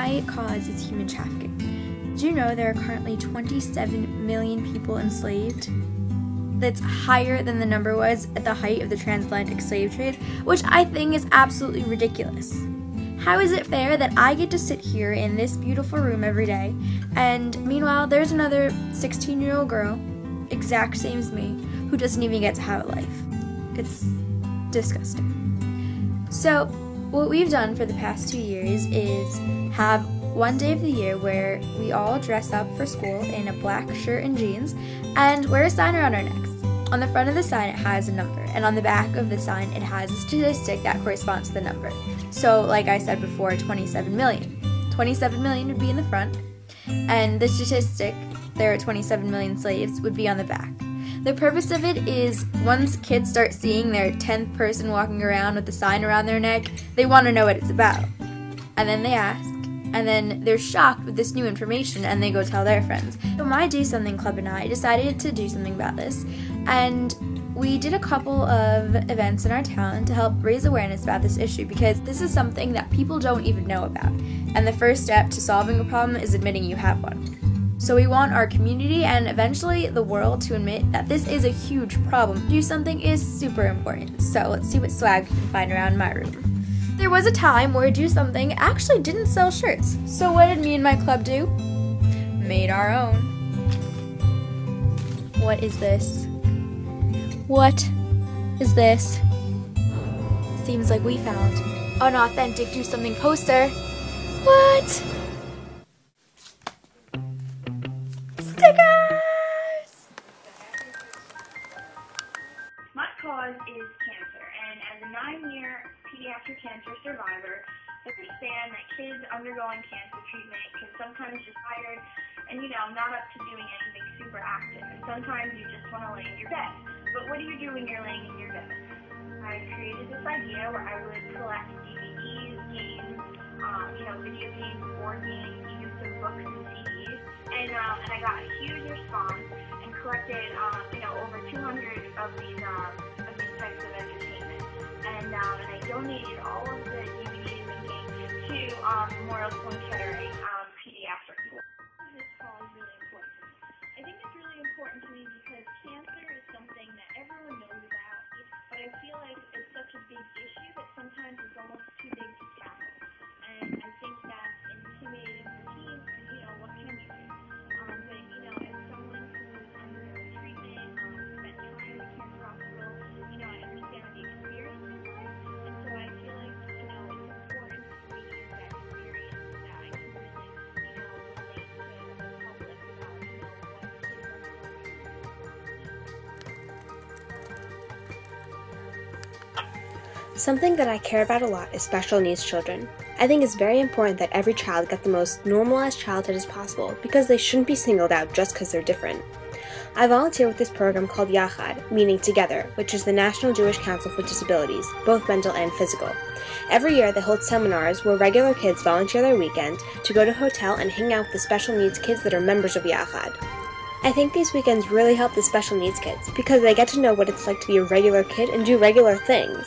my cause is human trafficking. Do you know there are currently 27 million people enslaved? That's higher than the number was at the height of the transatlantic slave trade, which I think is absolutely ridiculous. How is it fair that I get to sit here in this beautiful room every day, and meanwhile there's another 16-year-old girl, exact same as me, who doesn't even get to have a life? It's disgusting. So what we've done for the past 2 years is have one day of the year where we all dress up for school in a black shirt and jeans and wear a sign around our necks. On the front of the sign it has a number, and on the back of the sign it has a statistic that corresponds to the number. So like I said before, 27 million. 27 million would be in the front, and the statistic, there are 27 million slaves, would be on the back. The purpose of it is once kids start seeing their 10th person walking around with the sign around their neck, they want to know what it's about. And then they ask, and then they're shocked with this new information and they go tell their friends. So my Do Something Club and I decided to do something about this, and we did a couple of events in our town to help raise awareness about this issue, because this is something that people don't even know about, and the first step to solving a problem is admitting you have one. So we want our community and eventually the world to admit that this is a huge problem. Do Something is super important, so let's see what swag we can find around my room. There was a time where Do Something actually didn't sell shirts, so what did me and my club do? Made our own. What is this? What is this? Seems like we found an authentic Do Something poster. What? Stickers! My cause is cancer, and as a 9-year pediatric cancer survivor, I understand that kids undergoing cancer treatment can sometimes just tired and, not up to doing anything super active. And sometimes you just want to lay in your bed. But what do you do when you're laying in your bed? I created this idea where I would collect DVDs, games, video games, board games, even some books and CDs. And I got a huge response and collected, over 200 of these types of entertainment. And I donated all of the DVDs and games to Memorial Sloan Kettering Pediatric. This call is really important to me. I think it's really important to me because cancer is something that everyone knows about, but I feel like it's such a big issue that sometimes it's almost too big to tackle. And I think that's intimidating for teens because, what can you do? But, as someone who's undergoing treatment, spent time in the cancer hospital, I understand the experiences like, and so I feel like, it's important for me to use that experience so that I can really, relate to the public about, what kids are. Something that I care about a lot is special needs children. I think it's very important that every child get the most normalized childhood as possible because they shouldn't be singled out just because they're different. I volunteer with this program called Yachad, meaning Together, which is the National Jewish Council for Disabilities, both mental and physical. Every year they hold seminars where regular kids volunteer their weekend to go to a hotel and hang out with the special needs kids that are members of Yachad. I think these weekends really help the special needs kids because they get to know what it's like to be a regular kid and do regular things.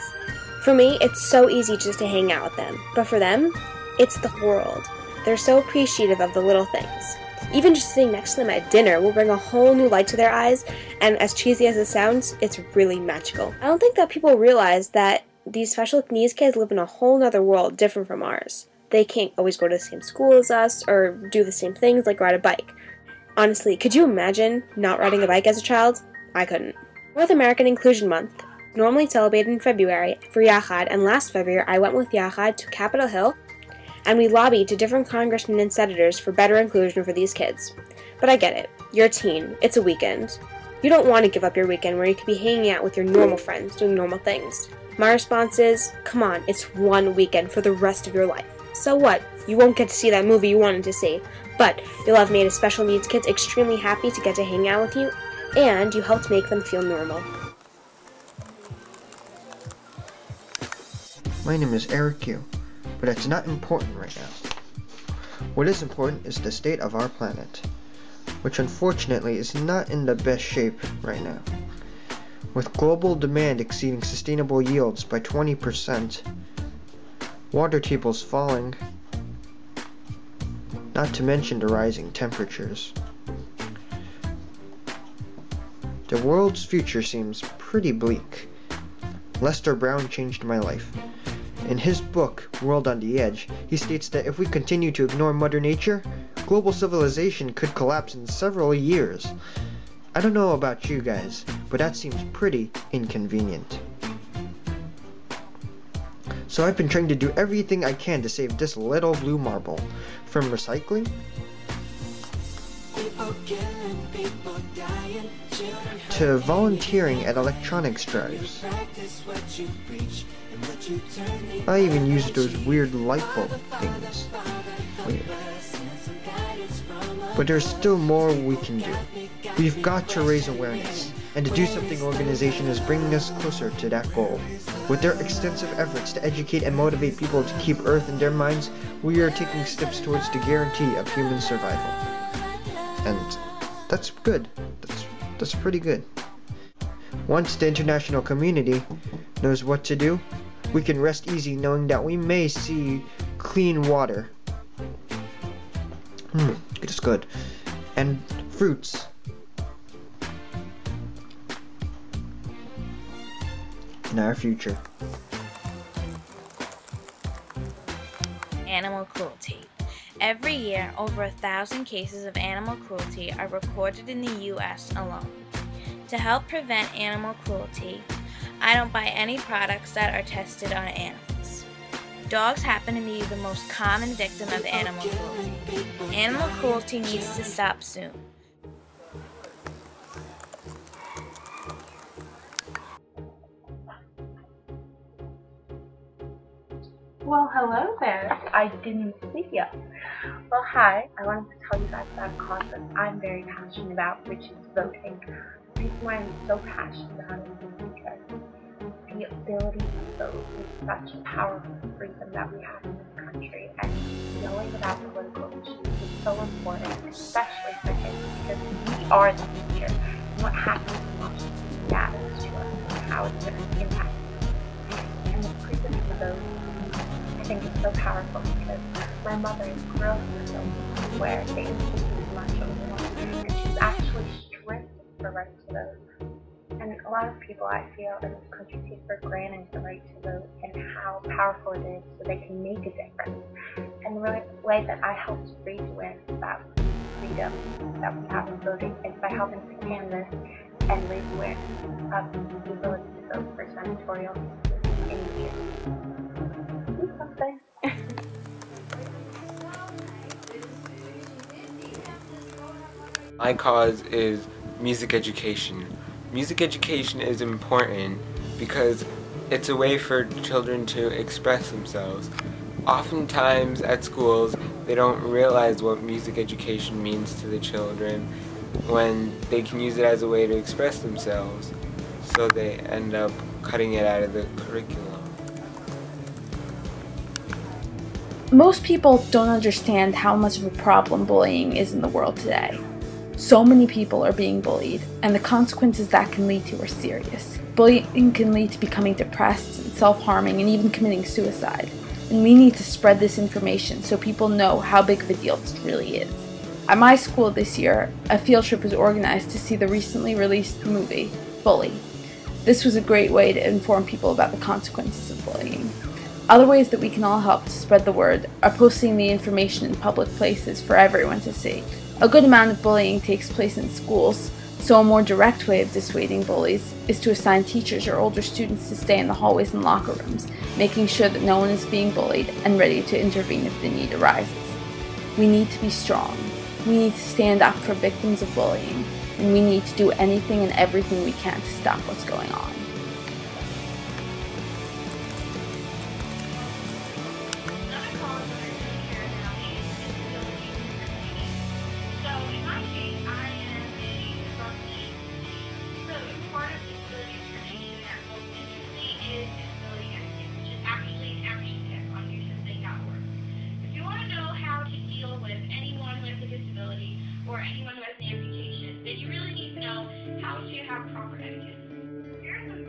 For me, it's so easy just to hang out with them, but for them, it's the world. They're so appreciative of the little things. Even just sitting next to them at dinner will bring a whole new light to their eyes, and as cheesy as it sounds, it's really magical. I don't think that people realize that these special needs kids live in a whole nother world different from ours. They can't always go to the same school as us, or do the same things like ride a bike. Honestly, could you imagine not riding a bike as a child? I couldn't. North American Inclusion Month, normally celebrated in February for Yachad, and last February I went with Yachad to Capitol Hill and we lobbied to different congressmen and senators for better inclusion for these kids. But I get it. You're a teen. It's a weekend. You don't want to give up your weekend where you could be hanging out with your normal friends doing normal things. My response is, come on, it's one weekend for the rest of your life. So what? You won't get to see that movie you wanted to see, but you'll have made a special needs kids extremely happy to get to hang out with you, and you helped make them feel normal. My name is Eric Q, but it's not important right now. What is important is the state of our planet, which unfortunately is not in the best shape right now. With global demand exceeding sustainable yields by 20%, water tables falling, not to mention the rising temperatures. The world's future seems pretty bleak. Lester Brown changed my life. In his book, World on the Edge, he states that if we continue to ignore Mother Nature, global civilization could collapse in several years. I don't know about you guys, but that seems pretty inconvenient. So I've been trying to do everything I can to save this little blue marble. From recycling, to volunteering at electronics drives. I even used those weird light bulb things. Weird. But there's still more we can do. We've got to raise awareness, and to do something organization is bringing us closer to that goal. With their extensive efforts to educate and motivate people to keep Earth in their minds, we are taking steps towards the guarantee of human survival. And that's good. That's pretty good. Once the international community knows what to do, we can rest easy knowing that we may see clean water. It's good. And fruits. In our future. Animal cruelty. Every year, over 1,000 cases of animal cruelty are recorded in the U.S. alone. To help prevent animal cruelty, I don't buy any products that are tested on animals. Dogs happen to be the most common victim of animal cruelty. Animal cruelty needs to stop soon. Well, hello there. I didn't see you. Well, hi. I wanted to tell you guys about a cause that I'm very passionate about, which is voting. The reason why I'm so passionate about it is because the ability to vote is such a powerful freedom that we have in this country, and knowing about political issues is so important, especially for kids, because we are the future, and what happens in Washington matters to us and how it's going to impact us. And the freedom to vote, I think it's so powerful because my mother is grown in a building where they instituted martial law, and she's actually strict for right to vote. And a lot of people, I feel, in this country take for granted the right to vote and how powerful it is so they can make a difference. And the way that I help to raise awareness about freedom that we have in voting is by helping to canvass and raise awareness of the ability to vote for senatorial in New Jersey. Do something. My cause is music education. Music education is important because it's a way for children to express themselves. Oftentimes at schools, they don't realize what music education means to the children when they can use it as a way to express themselves, so they end up cutting it out of the curriculum. Most people don't understand how much of a problem bullying is in the world today. So many people are being bullied, and the consequences that can lead to are serious. Bullying can lead to becoming depressed and self-harming and even committing suicide. And we need to spread this information so people know how big of a deal this really is. At my school this year, a field trip was organized to see the recently released movie, Bully. This was a great way to inform people about the consequences of bullying. Other ways that we can all help to spread the word are posting the information in public places for everyone to see. A good amount of bullying takes place in schools, so a more direct way of dissuading bullies is to assign teachers or older students to stay in the hallways and locker rooms, making sure that no one is being bullied and ready to intervene if the need arises. We need to be strong. We need to stand up for victims of bullying, and we need to do anything and everything we can to stop what's going on. or anyone who has an amputation, then you really need to know how to have proper etiquette. Here in the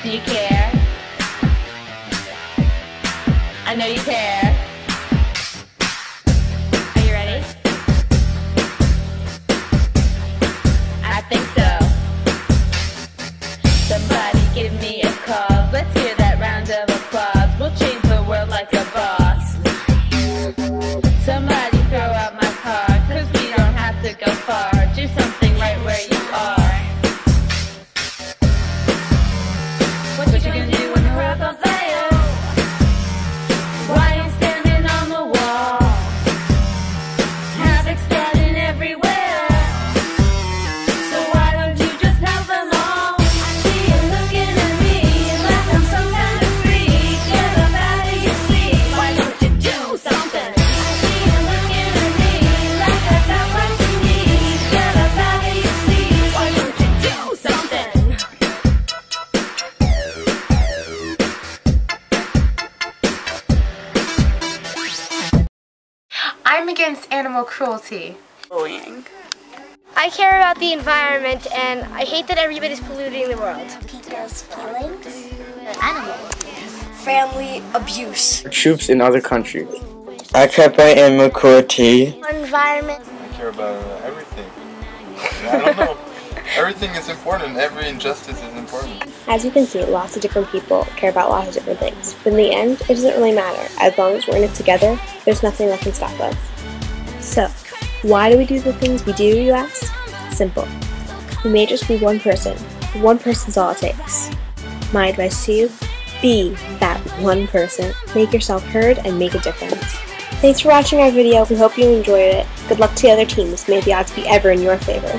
Do you care? I know you care. Are you ready? I think so. Somebody give me a call. Let's hear that round of applause. We'll change the world like a boss. Somebody throw out my car, 'cause we don't have to go far. Do something right where you are. What you gonna do when the world goes fire? Why you standing on the wall? Havoc starting everywhere. So why don't you just help them all? I see you looking at me like I'm some kind of freak. Get up out of your seat. Why don't you do something? I see you looking at me like I got what you need. Get up out of your seat. Why don't you do something? I'm against animal cruelty. Bullying. I care about the environment and I hate that everybody's polluting the world. People's feelings. Animals. Family abuse. Troops in other countries. I care about animal cruelty. Environment. I care about everything. I don't know. Everything is important. Every injustice is important. As you can see, lots of different people care about lots of different things. But in the end, it doesn't really matter. As long as we're in it together, there's nothing that can stop us. So, why do we do the things we do, you ask? Simple. We may just be one person. One person's all it takes. My advice to you, be that one person. Make yourself heard and make a difference. Thanks for watching our video. We hope you enjoyed it. Good luck to the other teams. May the odds be ever in your favor.